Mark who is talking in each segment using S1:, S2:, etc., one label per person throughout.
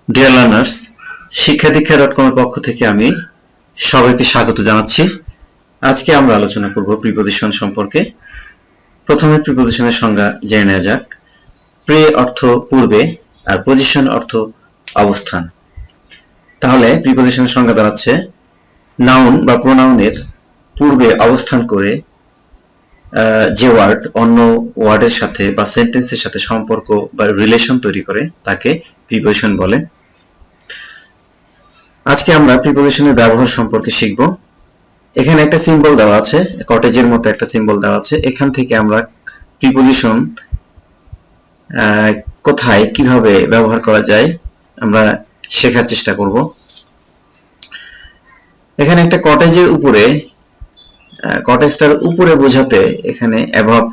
S1: Dear learners, শিক্ষাদীক্ষা.com এর পক্ষ থেকে আমি সবাইকে স্বাগত জানাচ্ছি। আজকে আমরা আলোচনা করব প্রিপজিশন সম্পর্কে। প্রথমে প্রিপজিশনের সংজ্ঞা জেনে নেওয়া যাক। প্রে অর্থ পূর্বে আর পজিশন অর্থ অবস্থান। তাহলে প্রিপজিশনের সংজ্ঞা দাঁড়াচ্ছে নাউন বা প্রোনাউনের পূর্বে অবস্থান করে যে ওয়ার্ড অন্য ওয়ার্ডের সাথে বা সেন্টেন্সের সাথে সম্পর্ক বা রিলেশন তৈরি করে তাকে প্রিপজিশন বলে। আজকে আমরা প্রিপজিশনের ব্যবহার সম্পর্কে শিখব। এখানে একটা সিম্বল দেওয়া আছে, কটেজের মতো একটা সিম্বল দেওয়া আছে। এখান থেকে আমরা প্রিপজিশন কোথায় কিভাবে ব্যবহার করা যায় আমরা শেখার চেষ্টা করব। এখানে একটা কটেজের উপরে, কটেজটার উপরে বোঝাতে এখানে অ্যাবভ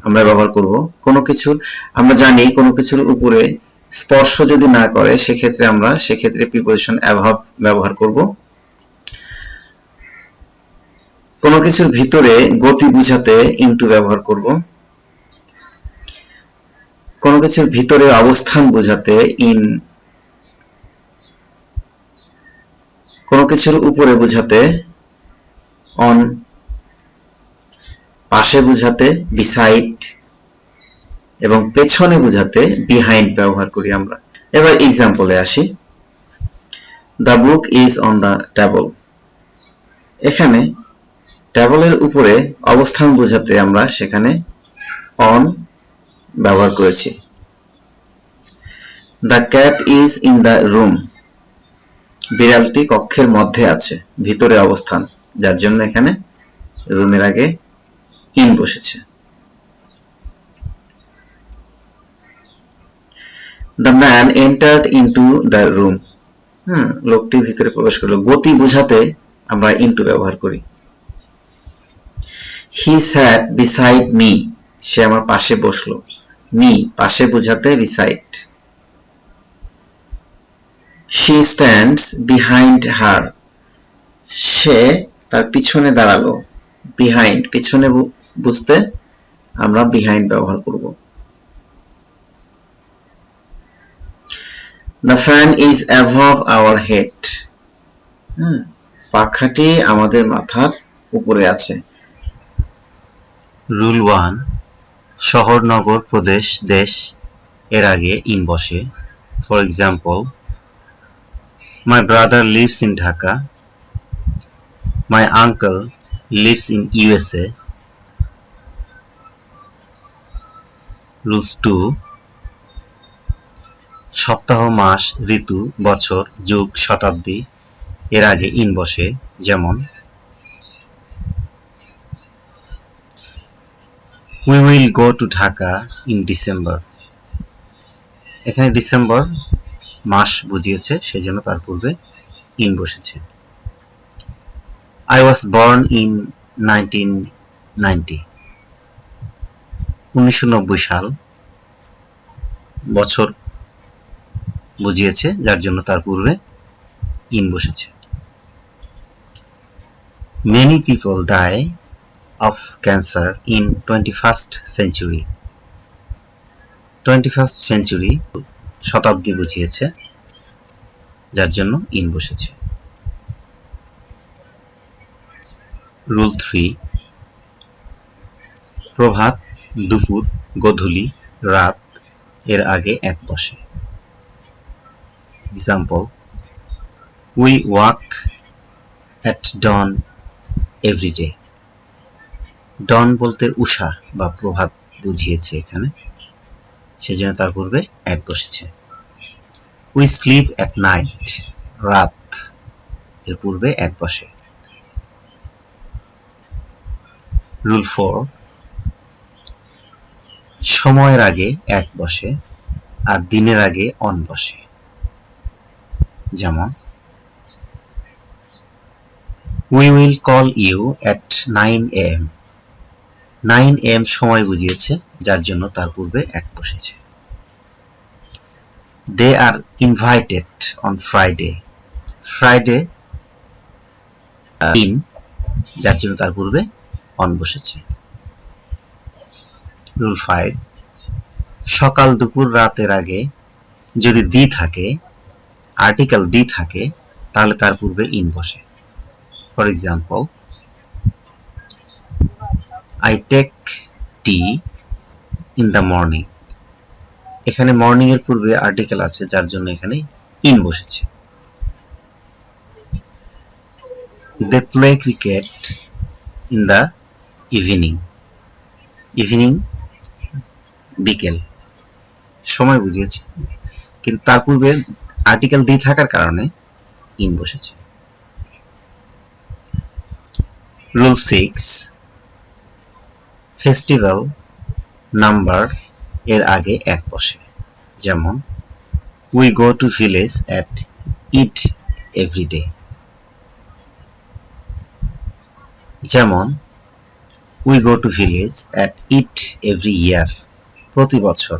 S1: আমরা ব্যবহার করব। কোনো কিছুর আমরা জানি কোনো কিছুর উপরে স্পর্শ যদি না করে সেক্ষেত্রে প্রিপজিশন অ্যাবভ ব্যবহার করব। কোনো কিছুর ভিতরে গতি বোঝাতে ইনটু ব্যবহার করব। কোনো কিছুর ভিতরে অবস্থান বোঝাতে ইন, কোনো কিছুর উপরে বোঝাতে অন, পাশে বোঝাতে বিসাইড এবং পেছনে বোঝাতে বিহাইন্ড ব্যবহার করি আমরা। এবার এক্সাম্পলে আসি। The book is on the table. এখানে টেবলের উপরে অবস্থান বোঝাতে আমরা সেখানে অন ব্যবহার করেছি। The cat is in the room. বিড়ালটি কক্ষের মধ্যে আছে, ভিতরে অবস্থান, যার জন্য এখানে রুমের আগে ইন বসেছে। The man entered into the room. লোকটি ভিতরে প্রবেশ করলো। গতি বোঝাতে আমরা ইনটু ব্যবহার করি। হি স্যাট বিসাইড মি। সে আমার পাশে বসলো। মি পাশে বোঝাতে বিসাইড। শি স্ট্যান্ডস বিহাইন্ড হার। সে তার পিছনে দাঁড়ালো। বিহাইন্ড পিছনে বুঝতে আমরা বিহাইন্ড ব্যবহার করব। The fan is above our head. পাখাটি আমাদের মাথার উপরে আছে।
S2: রুল 1, শহর, নগর, প্রদেশ, দেশ এর আগে ইন বসে। For example, my brother lives in Dhaka. My uncle lives in USA. Rules 2, সপ্তাহ, মাস, ঋতু, বছর, যুগ, শতাব্দী এর আগে ইন বসে। যেমন, we will go to Dhaka in December. এখানে ডিসেম্বর মাস বুঝিয়েছে, সেজন্য তার পূর্বে ইন বসেছে। I was born in 1990. 1990 সাল বছর বুঝিয়েছে, যার জন্য তার পূর্বে ইন বসেছে। Many people die of cancer in 21st century. 21st century শতাব্দী বুঝিয়েছে, যার জন্য ইন বসেছে। রুল 3, প্রভাত, দুপুর, গোধূলি, রাত এর আগে এক বসে। Example, we walk at dawn every day. dawn বলতে উষা বা প্রভাত বুঝিয়েছে এখানে, সেজন্য তার পূর্বে এক বসেছে। we sleep at night. রাত এর পূর্বে এক বসে। রুল 4, সময়ের আগে এক বসে আর দিনের আগে অন বসে। যেমন, we will call you at 9 am. 9 am সময় বুঝিয়েছে, যার জন্য তার পূর্বে এক বসেছে। they are invited on Friday. Friday দিন, যার জন্য তার পূর্বে অন বসেছে। রুল 5, সকাল, দুপুর, রাতের আগে যদি দি থাকে আর্টিকেল দি থাকে তাহলে তার পূর্বে ইন বসে। For example, I take tea in the morning. এখানে মর্নিং এর পূর্বে আর্টিকেল আছে, যার জন্য এখানে ইন বসেছে। They play cricket in the evening. Evening বিকেল, সময় বুঝিয়েছে, কিন্তু তার পূর্বে আর্টিকেল দি থাকার কারণে ইন বসেছে। রুল 6, ফেস্টিভ্যাল নাম্বার এর আগে অ্যাট বসে। যেমন, we go to village at it every day. যেমন, we go to village at it every year, প্রতি বছর।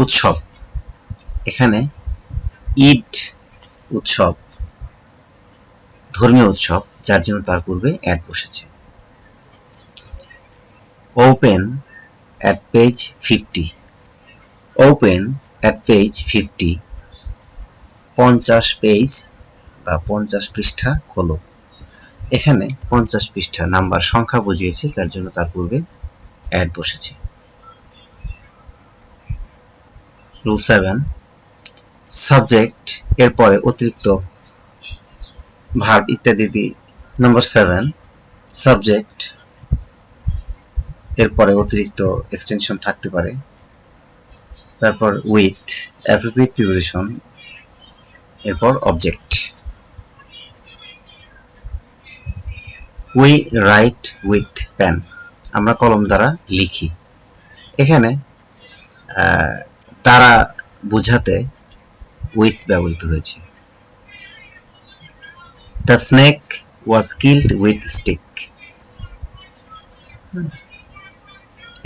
S2: উৎসব, এখানে ঈদ উৎসব, ধর্মীয় উৎসব, যার জন্য তার পূর্বে অ্যাট বসেছে। Open at page 50। Open at page 50, 50 page বা 50 পৃষ্ঠা খোলো। এখানে 50 পৃষ্ঠা নাম্বার সংখ্যা বুঝিয়েছে, যার জন্য তার পূর্বে অ্যাট বসেছে। রুল 7, সাবজেক্ট এর পরে অতিরিক্ত ভার্ব ইত্যাদি দিয়ে। নাম্বার 7, সাবজেক্ট এর পরে অতিরিক্ত এক্সটেনশন থাকতে পারে। তারপর উইথ অ্যাপ্রোপ্রিয়েট প্রিপোজিশন, এরপর object. We write with pen, আমরা কলম দ্বারা লিখি। এখানে দ্বারা বোঝাতে উইথ ব্যবহৃত হয়েছে। The snake was killed with stick.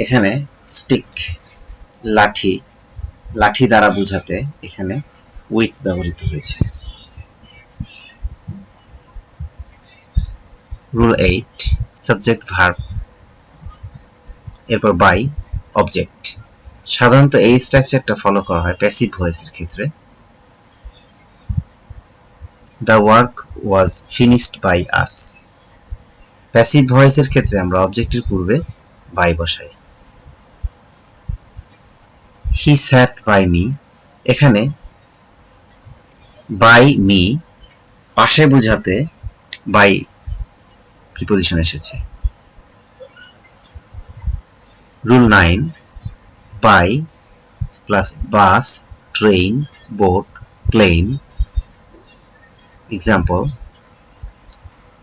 S2: এখানে স্টিক লাঠি, লাঠি দ্বারা বোঝাতে এখানে উইথ ব্যবহৃত হয়েছে। রুল 8, সাবজেক্ট ভার্ব এরপর বাই অবজেক্ট। সাধারণত এই স্ট্রাকচারটা ফলো করা হয় প্যাসিভ ভয়েসের ক্ষেত্রে। The work was finished by us. Passive ভয়েসের ক্ষেত্রে আমরা অবজেক্টের পূর্বে বাই বসাই। হি স্যাট বাই মি, এখানে বাই মি পাশে বোঝাতে বাই প্রিপোজিশন এসেছে। Rule 9, by plus bus, train, boat, plane. Example,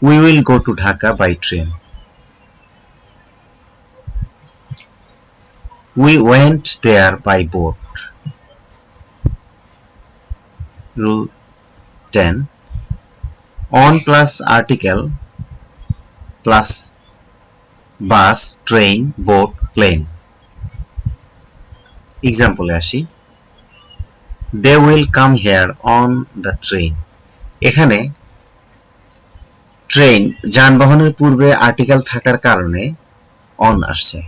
S2: we will go to Dhaka by train. We went there by boat. Rule 10, on plus article plus bus, train, boat, plane. Example আসি, they will come here on the train. এখানে train যানবাহনের পূর্বে article থাকার কারণে on আসছে,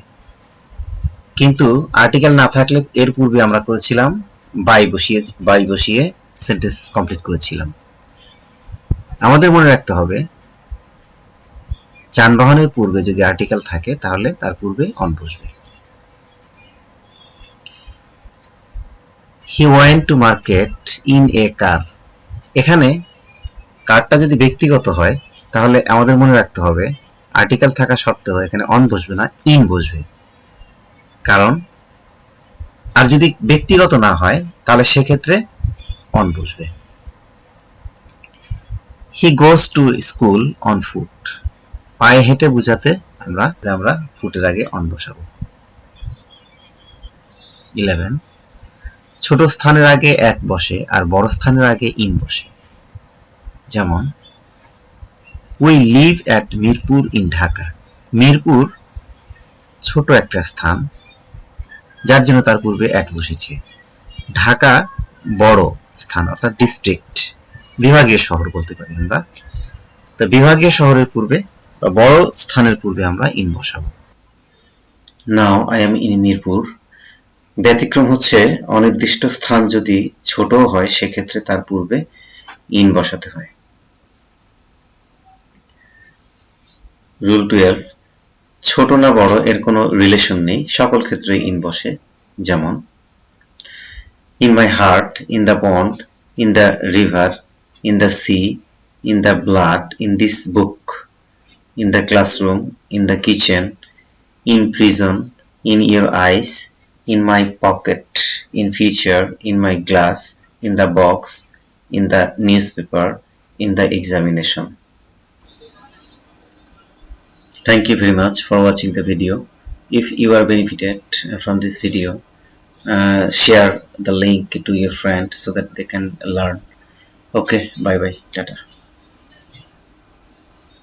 S2: কিন্তু article না থাকলে এর পূর্বে আমরা করেছিলাম বাই বসিয়ে সেন্টেন্স কমপ্লিট করেছিলাম। আমাদের মনে রাখতে হবে যানবাহনের পূর্বে যদি আর্টিকেল থাকে তাহলে তার পূর্বে অন বসবে। He went to market in a car. এখানে কারটা যদি ব্যক্তিগত হয় তাহলে আমাদের মনে রাখতে হবে আর্টিকেল থাকা সত্ত্বেও এখানে অন বসবে না, ইন বসবে। কারণ আর যদি ব্যক্তিগত না হয় তাহলে সেক্ষেত্রে অন বসবে। He goes to school on foot. পায়ে হেঁটে বোঝাতে আমরা ফুটের আগে অন বসাবো। 11, ছোট স্থানের আগে অ্যাট বসে আর বড় স্থানের আগে ইন বসে। যেমন, we live at Mirpur in Dhaka. Mirpur ছোট একটা স্থান, যার জন্য তার পূর্বে অ্যাট বসেছে। ঢাকা বড় স্থান, অর্থাৎ ডিস্ট্রিক্ট, বিভাগীয় শহর বলতে পারি আমরা। তো বিভাগীয় শহরের পূর্বে বা বড় স্থানের পূর্বে আমরা ইন বসাবো। Now I am in Mirpur.
S1: ব্যতিক্রম হচ্ছে অনির্দিষ্ট স্থান যদি ছোট হয় সেক্ষেত্রে তার পূর্বে ইন বসাতে হয়। রুল 12, ছোট না বড় এর কোনো রিলেশন নেই, সকল ক্ষেত্রে ইন বসে। যেমন in my heart, in the pond, in the river, in the sea, in the blood, in this book, in the classroom, in the kitchen, in prison, in your eyes, in my pocket, in future, in my glass, in the box, in the newspaper, in the examination. Thank you very much for watching the video. If you are benefited from this video, share the link to your friend so that they can learn. Okay, bye bye, tata.